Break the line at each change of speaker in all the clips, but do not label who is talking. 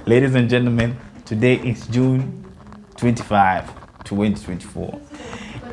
Ladies and gentlemen, today is June 25, 2024,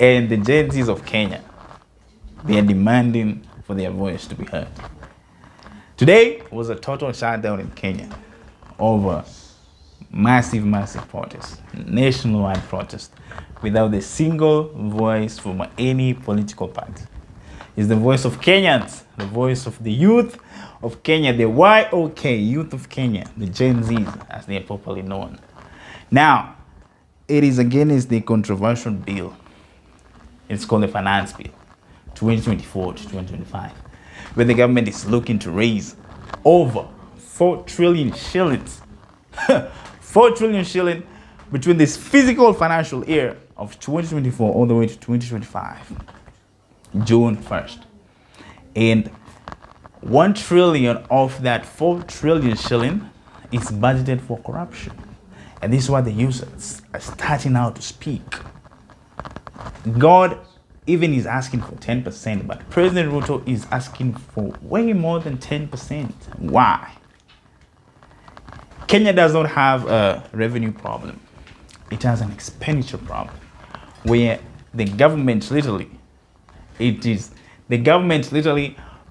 and the Gen Zs of Kenya, they are demanding for their voice to be heard. Today was a total shutdown in Kenya over massive protests, nationwide protests, without a single voice from any political party. It's the voice of Kenyans, the voice of the youth of Kenya, the YOK youth of Kenya, the Gen Zs, as they are properly known. Now, it is against the controversial bill. It's called the Finance Bill 2024 to 2025, where the government is looking to raise over 4 trillion shillings 4 trillion shilling between this physical financial year of 2024 all the way to 2025, June 1st. And 1 trillion of that 4 trillion shilling is budgeted for corruption. And this is why the users are starting out to speak. God even is asking for 10%, but President Ruto is asking for way more than 10%. Why? Kenya does not have a revenue problem. It has an expenditure problem, where the government literally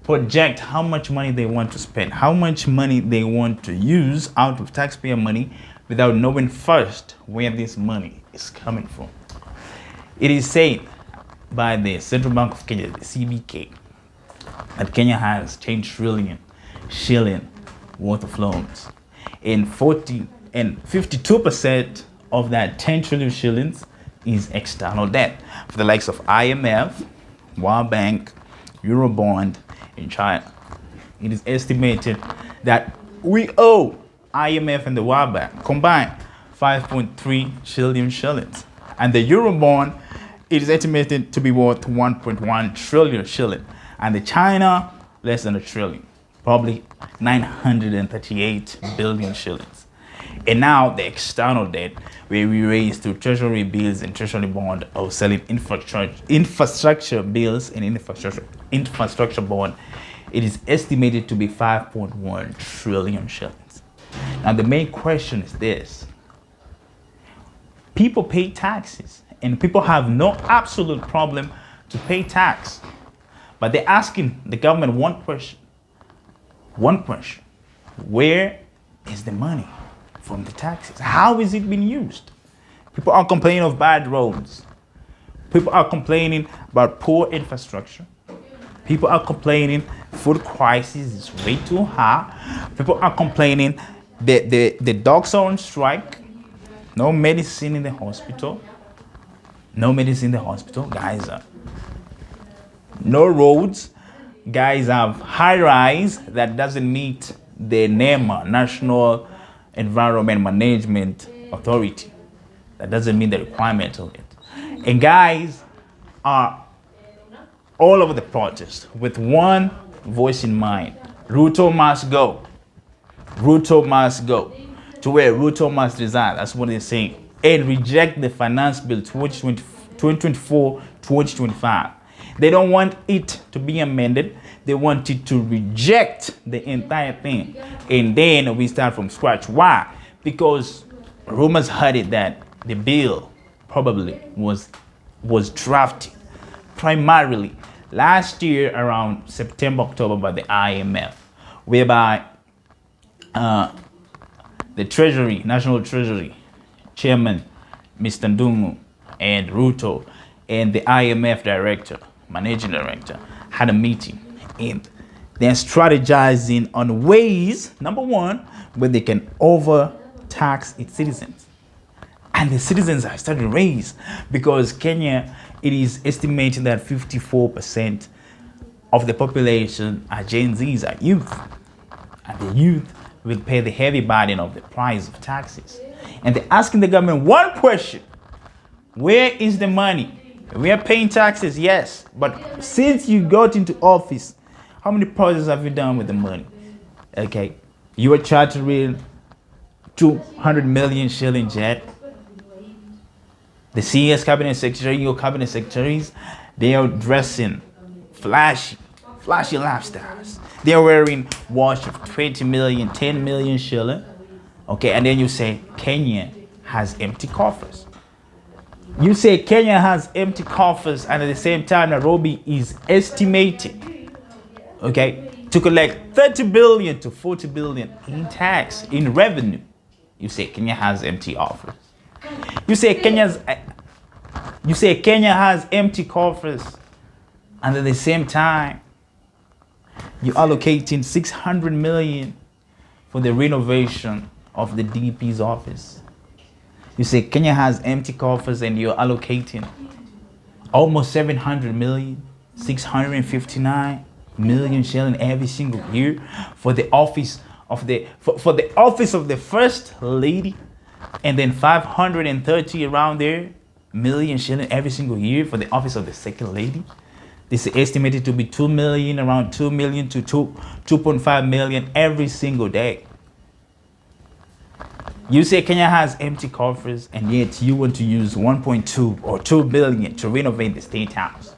project how much money they want to spend, how much money they want to use out of taxpayer money without knowing first where this money is coming from. It is said by the Central Bank of Kenya, the CBK, that Kenya has 10 trillion shilling worth of loans, and 52% of that 10 trillion shillings is external debt for the likes of IMF, World Bank, Eurobond, in China. It is estimated that we owe IMF and the World Bank combined 5.3 trillion shillings, and the Eurobond, it is estimated to be worth 1.1 trillion shilling, and the China less than a trillion, probably 938 billion shillings. And now the external debt, where we raise through treasury bills and treasury bond, or selling infrastructure bills and infrastructure bond, it is estimated to be 5.1 trillion shillings. Now the main question is this: people pay taxes, and people have no absolute problem to pay tax, but they're asking the government one question: where is the money from the taxes? How is it being used? People are complaining of bad roads. People are complaining about poor infrastructure. People are complaining food crisis is way too high. People are complaining that the docs are on strike. No medicine in the hospital. Guys, no roads. Guys have high rise that doesn't meet the NEMA, National Environment Management Authority. That doesn't meet the requirement of it. And guys are all over the protest with one voice in mind: Ruto must go. Ruto must go to where Ruto must resign. That's what they're saying. And reject the Finance Bill 2024-2025. They don't want it to be amended. They want it to reject the entire thing. And then we start from scratch. Why? Because rumors had it that the bill probably was drafted primarily last year around September, October by the IMF, whereby the Treasury, National Treasury Chairman, Mr. Ndungu, and Ruto, and the IMF Director, Managing Director, had a meeting, and they're strategizing on ways, number one, where they can overtax its citizens. And the citizens are starting to raise, because Kenya, it is estimated that 54% of the population are Gen Zs, are youth. And the youth will pay the heavy burden of the price of taxes. And they're asking the government one question: where is the money? We are paying taxes, yes, but since you got into office, how many projects have you done with the money? Okay, you are chartering 200 million shilling jet. The CS cabinet secretary, your cabinet secretaries, they are dressing flashy lifestyles. They are wearing watch of 20 million, 10 million shilling. Okay, and then you say Kenya has empty coffers. You say Kenya has empty coffers, and at the same time, Nairobi is estimated, okay, to collect 30 billion to 40 billion in tax, in revenue. You say Kenya has empty coffers. You say Kenya has empty coffers, and at the same time, you're allocating 600 million for the renovation of the DP's office. You say Kenya has empty coffers and you're allocating almost 700 million, 659 million shilling every single year for the office of the office of the first lady, and then 530 around there million shilling every single year for the office of the second lady. This is estimated to be 2 million, around 2 million to 2.5 million every single day. You say Kenya has empty coffers, and yet you want to use 1.2 or 2 billion to renovate the State House.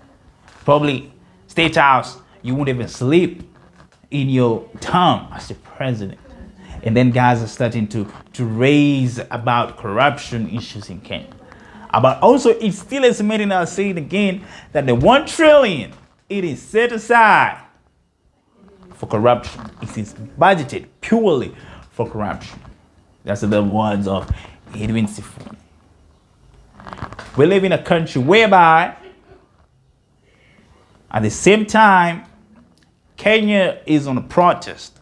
Probably State House, you won't even sleep in your term as the president. And then guys are starting to raise about corruption issues in Kenya. But also, it's still estimating, I'll say it again, that the 1 trillion, it is set aside for corruption. It is budgeted purely for corruption. That's the words of Edwin Sifuna. We live in a country whereby, at the same time, Kenya is on a protest.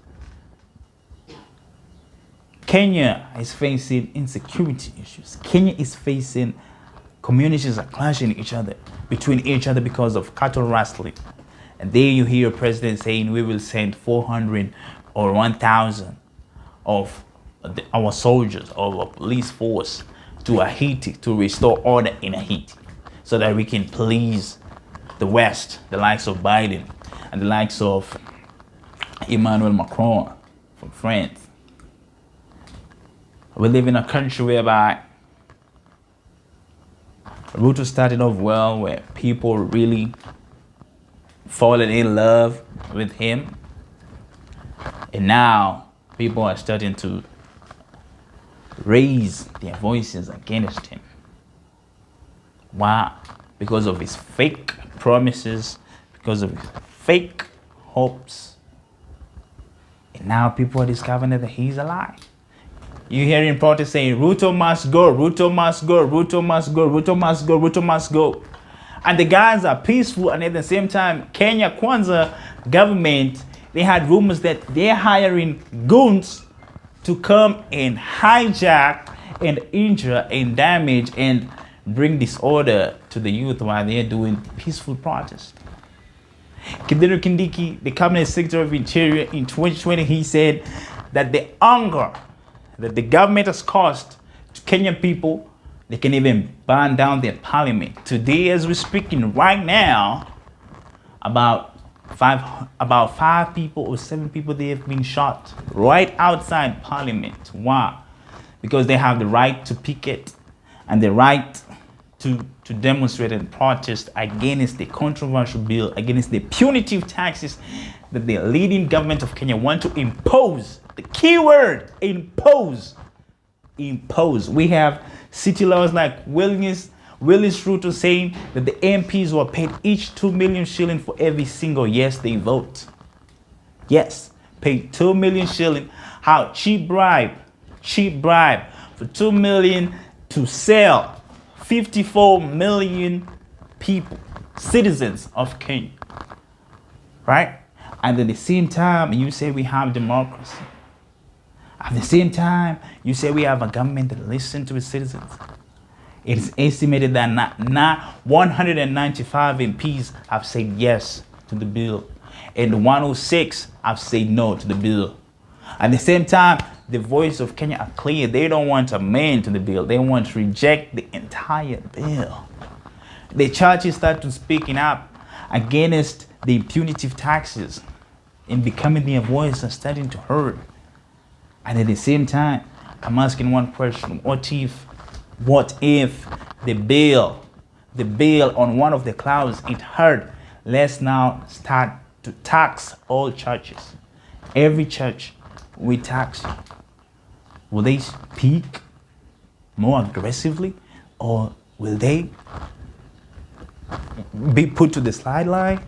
Kenya is facing insecurity issues. Kenya is facing communities are clashing between each other because of cattle rustling. And there you hear a president saying we will send 400 or 1,000 of our soldiers or our police force to Haiti to restore order in Haiti, so that we can please the West, the likes of Biden and the likes of Emmanuel Macron from France. We live in a country whereby Ruto started off well, where people really fallen in love with him. And now people are starting to raise their voices against him. Why? Because of his fake promises, because of his fake hopes. And now people are discovering that he's a lie. You hear in protests saying, Ruto must go, Ruto must go, Ruto must go, Ruto must go, Ruto must go. And the guys are peaceful, and at the same time, Kenya Kwanza government, they had rumors that they're hiring goons to come and hijack and injure and damage and bring disorder to the youth while they're doing peaceful protests. Kithure Kindiki, the cabinet secretary of Interior, in 2020, he said that the anger that the government has caused to Kenyan people, they can even burn down their parliament. Today, as we're speaking right now, about five people or 7 people, they have been shot right outside parliament. Why? Because they have the right to picket and the right to demonstrate and protest against the controversial bill, against the punitive taxes that the leading government of Kenya want to impose. The key word, impose. Impose. We have city laws like Willis Ruto saying that the MPs were paid each 2 million shilling for every single yes they vote. Yes, paid 2 million shilling. How? Cheap bribe for 2 million to sell 54 million people, citizens of Kenya. Right? And at the same time, you say we have democracy. At the same time, you say we have a government that listens to its citizens. It is estimated that not 195 MPs have said yes to the bill, and 106 have said no to the bill. At the same time, the voice of Kenya are clear. They don't want to amend to the bill. They want to reject the entire bill. The churches start to speaking up against the punitive taxes and becoming their voice and starting to hurt. And at the same time, I'm asking one question. What if the bill on one of the clouds, it heard, let's now start to tax all churches. Every church, we tax you. Will they speak more aggressively, or will they be put to the sideline?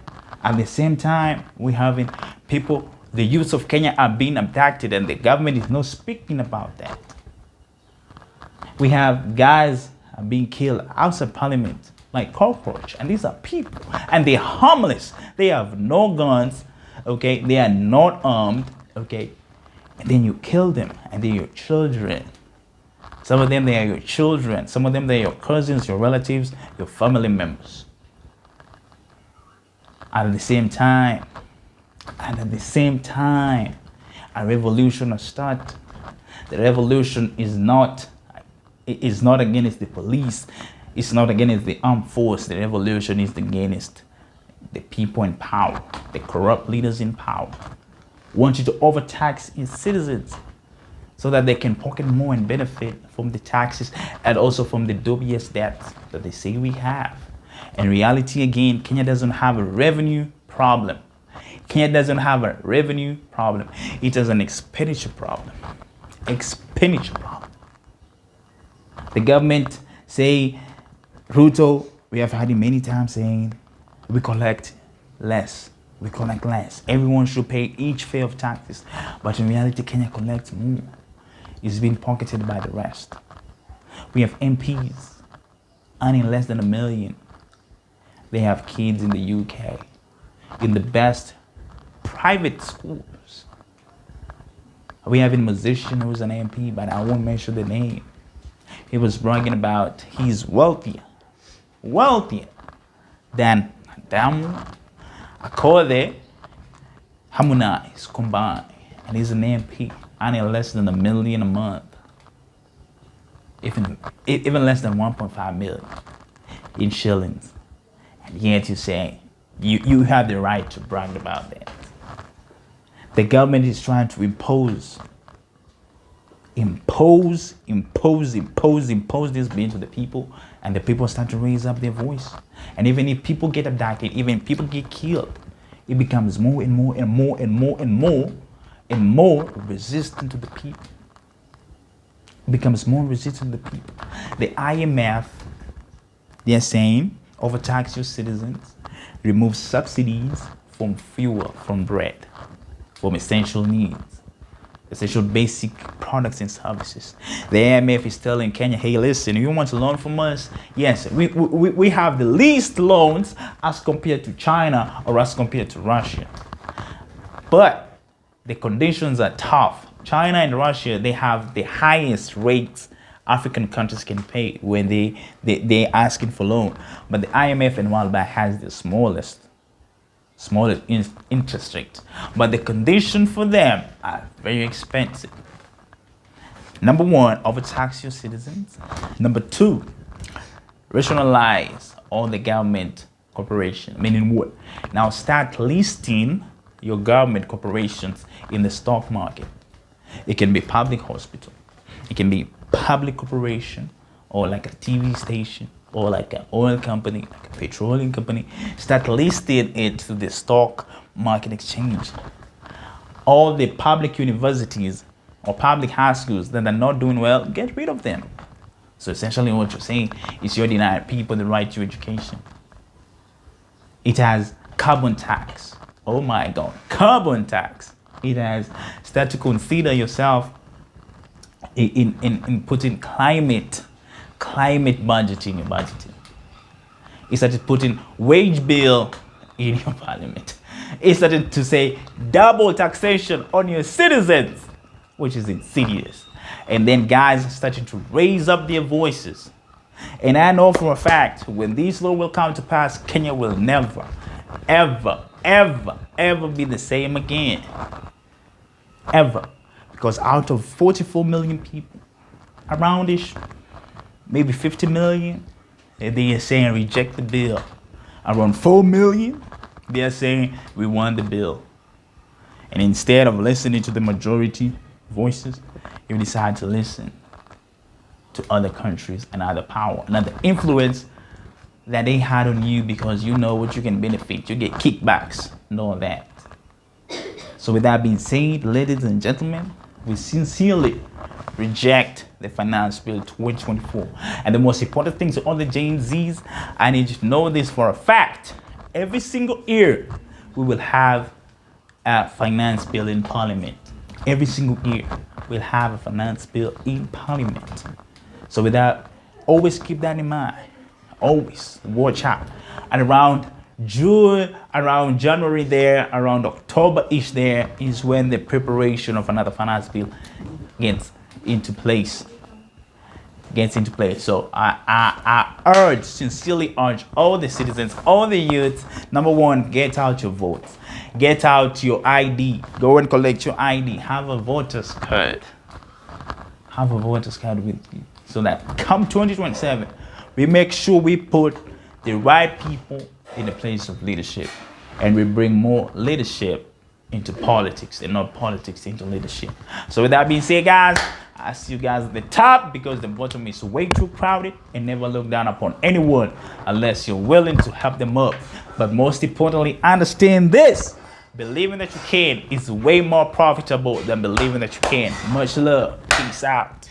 At the same time, we having people, the youths of Kenya are being abducted, and the government is not speaking about that. We have guys are being killed outside parliament like cockroach, and these are people, and they're harmless. They have no guns, okay? They are not armed, okay? And then you kill them, and they're your children. Some of them, they are your children. Some of them, they're your cousins, your relatives, your family members. At the same time, a revolution has started. The revolution is not against the police. It's not against the armed force. The revolution is against the people in power, the corrupt leaders in power. Want you to overtax its citizens so that they can pocket more and benefit from the taxes and also from the dubious debts that they say we have. In reality, again, Kenya doesn't have a revenue problem. Kenya doesn't have a revenue problem. It has an expenditure problem. Expenditure problem. The government say, Ruto, we have had it many times saying, we collect less. We collect less. Everyone should pay each fair of taxes. But in reality, Kenya collects more. It's being pocketed by the rest. We have MPs earning less than $1 million. They have kids in the UK, in the best private schools. We have a musician who's an MP, but I won't mention the name. He was bragging about he's wealthier than Adamu, Akode, Harmonize combined, and he's an MP earning less than $1 million a month, even less than 1.5 million in shillings. And yet you say you have the right to brag about that. The government is trying to impose this being to the people, and the people start to raise up their voice. And even if people get abducted, even if people get killed, it becomes more and more and more and more and more and more resistant to the people. It becomes more resistant to the people. The IMF, they're saying, overtax your citizens, remove subsidies from fuel, from bread, from essential needs, essential basic products and services. The IMF is telling Kenya, hey, listen, you want to loan from us? Yes, we have the least loans as compared to China or as compared to Russia. But the conditions are tough. China and Russia, they have the highest rates African countries can pay when they're asking for loan. But the IMF and World Bank has the smallest interest rate. But the conditions for them are very expensive. Number one, overtax your citizens. Number two, rationalize all the government corporations. Meaning what? Now start listing your government corporations in the stock market. It can be public hospital. It can be public corporation, or like a TV station, or like an oil company, like a petroleum company. Start listing it to the stock market exchange. All the public universities or public high schools that are not doing well, get rid of them. So essentially what you're saying is you're denying people the right to education. It has carbon tax. Oh my God, carbon tax. It has start to consider yourself in putting climate budgeting in your budgeting. It started putting wage bill in your parliament. It started to say double taxation on your citizens, which is insidious. And then guys started to raise up their voices. And I know for a fact, when this law will come to pass, Kenya will never, ever, ever, ever be the same again. Ever. Because out of 44 million people, aroundish, maybe 50 million, they are saying reject the bill. Around 4 million, they are saying we want the bill. And instead of listening to the majority voices, you decide to listen to other countries and other power, and other influence that they had on you because you know what you can benefit. You get kickbacks and all that. So with that being said, ladies and gentlemen, we sincerely reject the finance bill 2024. And the most important thing to all the Gen Zs, I need you to know this for a fact. Every single year, we will have a finance bill in Parliament. Every single year, we'll have a finance bill in Parliament. So with that, always keep that in mind. Always watch out. And around June, around January there, around October-ish there is when the preparation of another finance bill gets into place. So I sincerely urge all the citizens, all the youths, number one, get out your votes. Get out your ID. Go and collect your ID. Have a voter's card. Have a voter's card with you. So that come 2027, we make sure we put the right people in the place of leadership. And we bring more leadership into politics and not politics into leadership. So with that being said, guys, I see you guys at the top because the bottom is way too crowded, and never look down upon anyone unless you're willing to help them up. But most importantly, understand this. Believing that you can is way more profitable than believing that you can. Much love. Peace out.